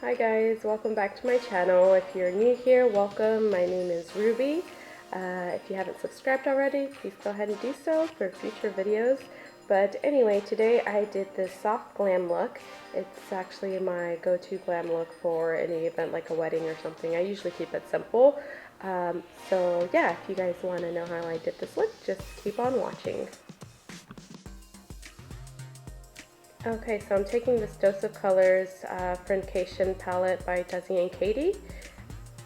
Hi guys, welcome back to my channel. If you're new here, welcome. My name is Ruby. If you haven't subscribed already, please go ahead and do so for future videos. But anyway, today I did this soft glam look. It's actually my go-to glam look for any event like a wedding or something. I usually keep it simple. So yeah, if you guys want to know how I did this look, just keep on watching. Okay, so I'm taking this Dose of Colors Friendcation palette by Desi and Katy,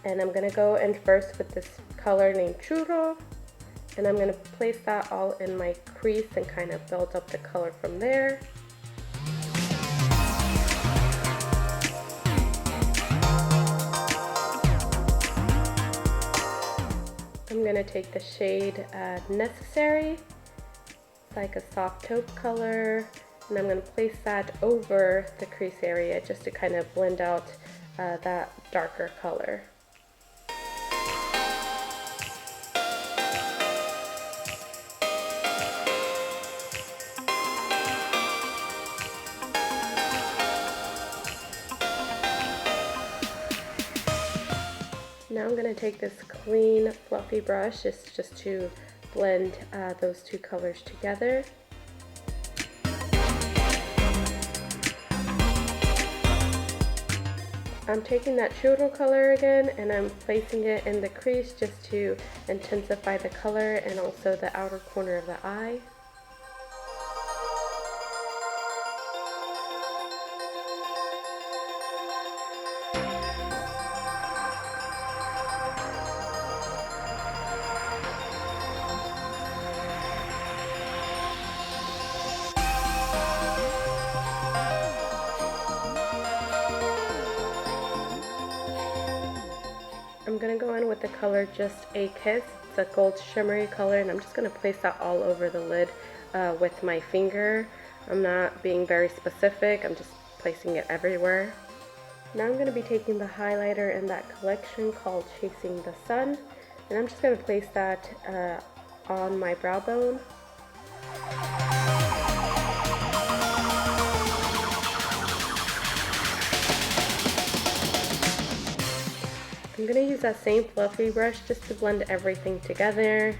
and I'm going to go in first with this color named Churro, and I'm going to place that all in my crease and kind of build up the color from there. I'm going to take the shade Necessary. It's like a soft taupe color. And I'm going to place that over the crease area just to kind of blend out that darker color. Now I'm going to take this clean, fluffy brush just to blend those two colors together. I'm taking that churro color again and I'm placing it in the crease just to intensify the color and also the outer corner of the eye. I'm going to go in with the color Just a Kiss. It's a gold shimmery color, and I'm just going to place that all over the lid with my finger. I'm not being very specific, I'm just placing it everywhere. Now I'm going to be taking the highlighter in that collection called Chasing the Sun, and I'm just going to place that on my brow bone. I'm going to use that same fluffy brush just to blend everything together.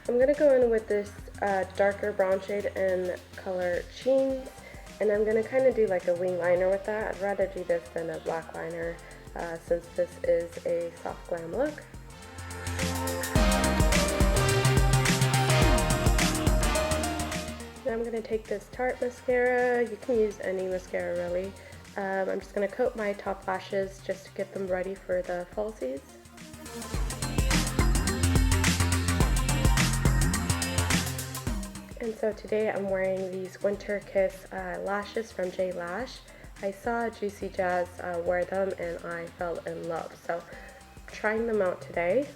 I'm going to go in with this darker brown shade in color Jeans, and I'm going to kind of do like a wing liner with that. I'd rather do this than a black liner since this is a soft glam look. Now I'm going to take this Tarte mascara. You can use any mascara really. I'm just going to coat my top lashes just to get them ready for the falsies. And so today I'm wearing these Winter Kiss lashes from Jlashes. I saw Juicy Jazz wear them and I fell in love. So I'm trying them out today.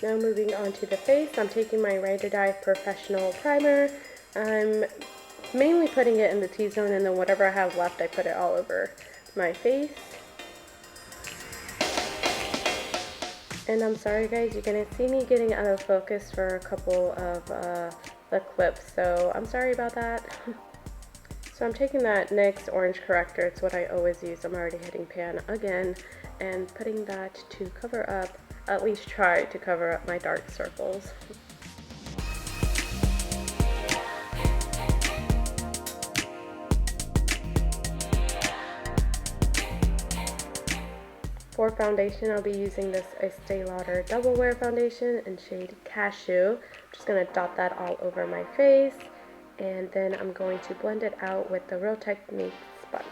Now moving on to the face, I'm taking my Ride or Die POREfessional primer. I'm mainly putting it in the T-zone, and then whatever I have left I put it all over my face. And I'm sorry guys, you're going to see me getting out of focus for a couple of the clips, so I'm sorry about that. So I'm taking that NYX Orange Corrector, it's what I always use, I'm already hitting pan again, and putting that to cover up, at least try to cover up my dark circles. For foundation, I'll be using this Estee Lauder Double Wear Foundation in shade Cashew. I'm just going to dot that all over my face, and then I'm going to blend it out with the Real Technique sponge.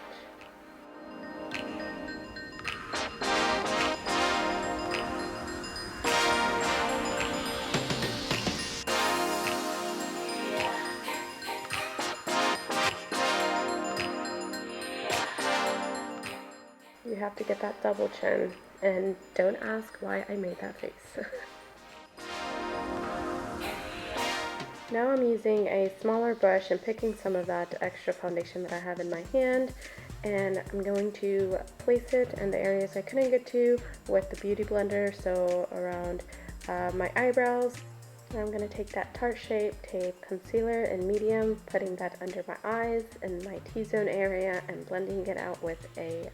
You have to get that double chin, and don't ask why I made that face. Now I'm using a smaller brush and picking some of that extra foundation that I have in my hand, and I'm going to place it in the areas I couldn't get to with the beauty blender, so around my eyebrows. And I'm going to take that Tarte Shape Tape Concealer in medium, putting that under my eyes and my T-zone area, and blending it out with a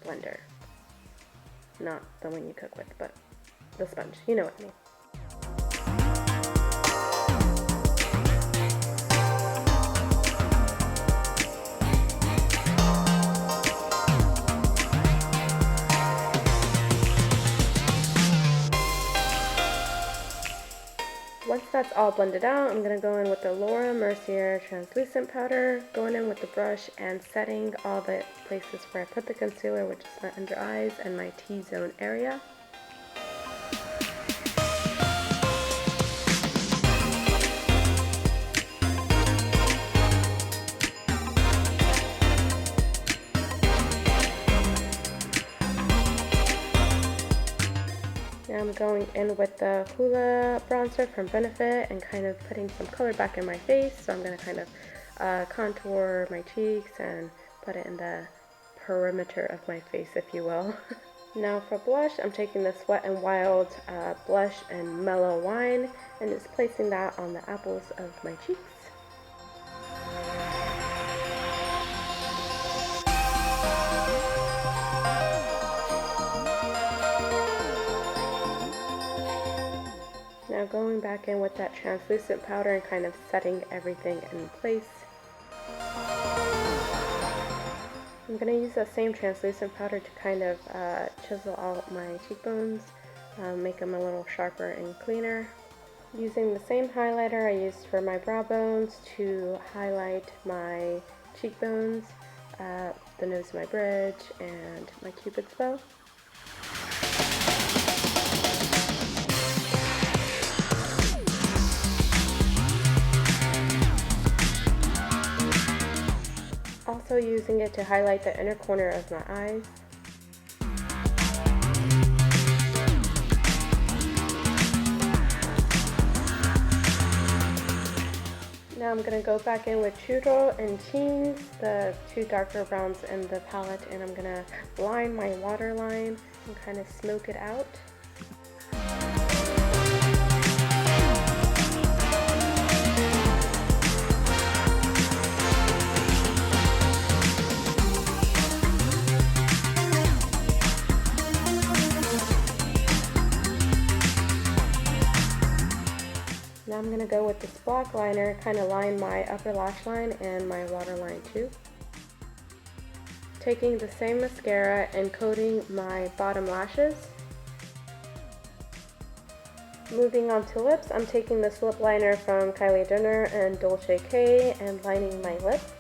blender. Not the one you cook with, but the sponge, you know what I mean. Once that's all blended out, I'm going to go in with the Mercier translucent powder, going in with the brush and setting all the places where I put the concealer, which is my under eyes and my T-zone area. Now I'm going in with the Hoola bronzer from Benefit and kind of putting some color back in my face. So I'm going to kind of contour my cheeks and put it in the perimeter of my face, if you will. Now for blush, I'm taking this Wet n Wild blush and Mellow Wine and just placing that on the apples of my cheeks. Now going back in with that translucent powder and kind of setting everything in place. I'm going to use that same translucent powder to kind of chisel out my cheekbones, make them a little sharper and cleaner. Using the same highlighter I used for my brow bones to highlight my cheekbones, the nose of my bridge, and my cupid's bow. Also using it to highlight the inner corner of my eyes. Now I'm going to go back in with Churro and Teens, the two darker browns in the palette, and I'm going to line my waterline and kind of smoke it out. Now I'm going to go with this black liner, kind of line my upper lash line and my waterline too. Taking the same mascara and coating my bottom lashes. Moving on to lips, I'm taking this lip liner from Kylie Jenner and Dolce K and lining my lips.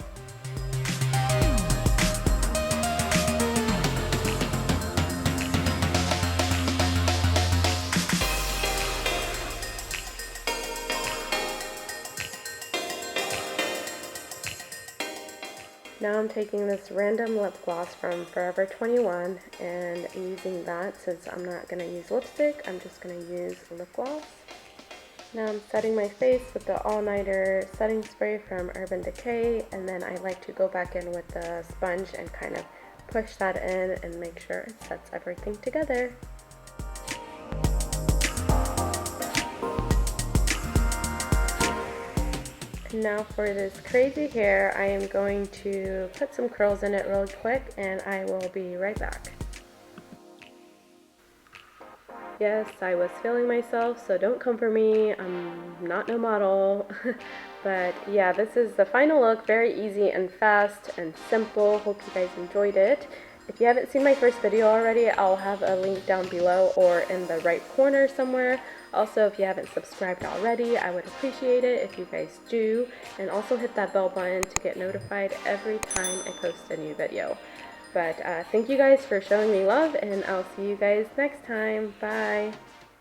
Now I'm taking this random lip gloss from Forever 21 and using that. Since I'm not going to use lipstick, I'm just going to use lip gloss. Now I'm setting my face with the All Nighter setting spray from Urban Decay, and then I like to go back in with the sponge and kind of push that in and make sure it sets everything together. Now for this crazy hair, I am going to put some curls in it real quick and I will be right back. Yes, I was feeling myself, so don't come for me. I'm not no model. But yeah, this is the final look. Very easy and fast and simple. Hope you guys enjoyed it. If you haven't seen my first video already, I'll have a link down below or in the right corner somewhere. Also, if you haven't subscribed already, I would appreciate it if you guys do. And also hit that bell button to get notified every time I post a new video. But thank you guys for showing me love, and I'll see you guys next time. Bye!